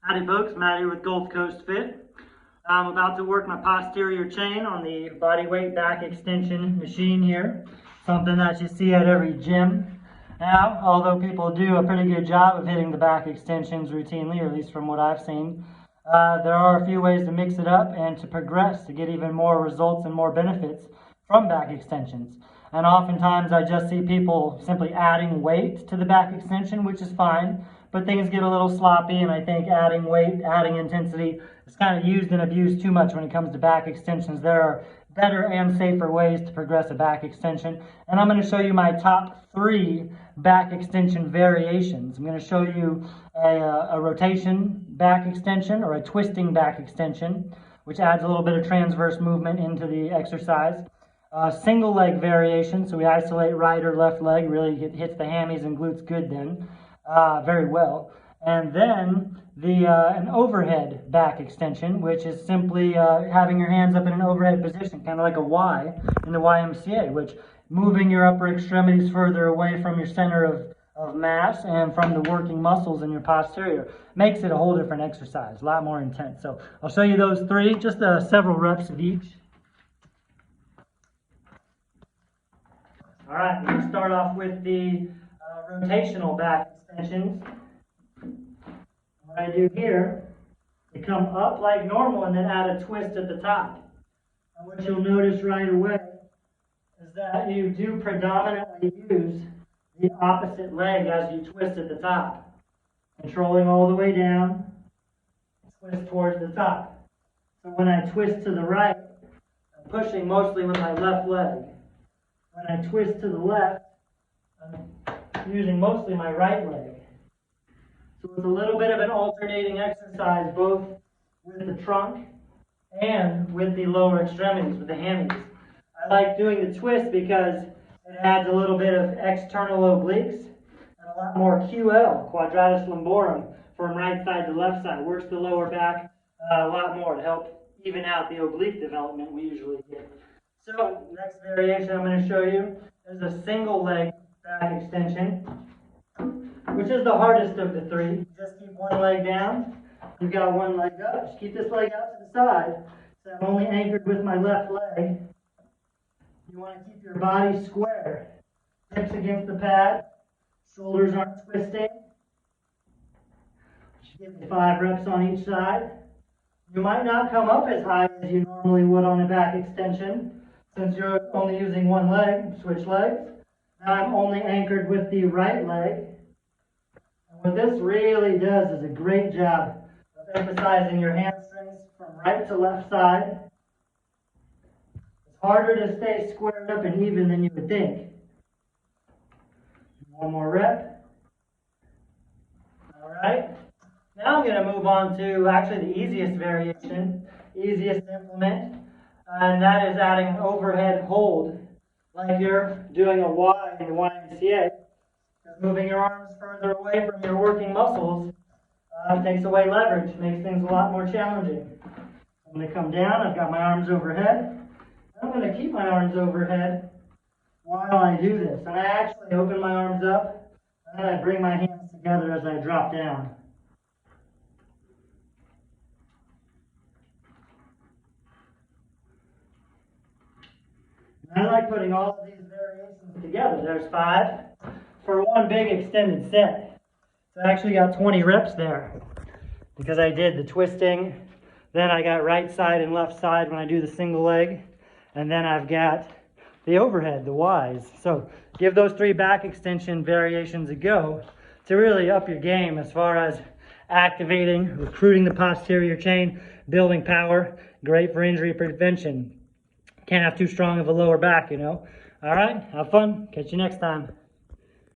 Howdy folks, Matt here with Gulf Coast Fit. I'm about to work my posterior chain on the bodyweight back extension machine here. Something that you see at every gym. Now, although people do a pretty good job of hitting the back extensions routinely, or at least from what I've seen, there are a few ways to mix it up and to progress to get even more results and more benefits from back extensions. And oftentimes I just see people simply adding weight to the back extension, which is fine, but things get a little sloppy, and I think adding weight, adding intensity is kind of used and abused too much when it comes to back extensions. There are better and safer ways to progress a back extension, and I'm going to show you my top 3 back extension variations. I'm going to show you a rotation back extension or a twisting back extension, which adds a little bit of transverse movement into the exercise. Single leg variation, so we isolate right or left leg, really hits the hammies and glutes good then, very well. And then an overhead back extension, which is simply having your hands up in an overhead position, kind of like a Y in the YMCA, which moving your upper extremities further away from your center of mass and from the working muscles in your posterior makes it a whole different exercise, a lot more intense. So I'll show you those 3, just several reps of each. All right, we're going to start off with the rotational back extensions. What I do here, you come up like normal and then add a twist at the top. And what you'll notice right away is that you do predominantly use the opposite leg as you twist at the top. Controlling all the way down, twist towards the top. So when I twist to the right, I'm pushing mostly with my left leg. When I twist to the left, I'm using mostly my right leg. So it's a little bit of an alternating exercise, both with the trunk and with the lower extremities, with the hammies. I like doing the twist because it adds a little bit of external obliques and a lot more QL, quadratus lumborum, from right side to left side. Works the lower back a lot more to help even out the oblique development we usually get. So, next variation I'm going to show you is a single leg back extension, which is the hardest of the 3. Just keep one leg down. You've got one leg up. Just keep this leg out to the side. So I'm only anchored with my left leg. You want to keep your body square. Hips against the pad. Shoulders aren't twisting. Just give me 5 reps on each side. You might not come up as high as you normally would on a back extension, since you're only using one leg, switch legs. Now I'm only anchored with the right leg. And what this really does is a great job of emphasizing your hamstrings from right to left side. It's harder to stay squared up and even than you would think. One more rep. All right. Now I'm going to move on to actually the easiest variation, easiest to implement. And that is adding an overhead hold, like you're doing a Y in the YMCA. Moving your arms further away from your working muscles takes away leverage, makes things a lot more challenging. I'm going to come down, I've got my arms overhead. I'm going to keep my arms overhead while I do this. And I actually open my arms up, and then I bring my hands together as I drop down. I like putting all of these variations together. There's 5 for one big extended set. So I actually got 20 reps there because I did the twisting. Then I got right side and left side when I do the single leg. And then I've got the overhead, the Ys. So give those 3 back extension variations a go to really up your game as far as activating, recruiting the posterior chain, building power. Great for injury prevention. Can't have too strong of a lower back, you know. All right, have fun. Catch you next time.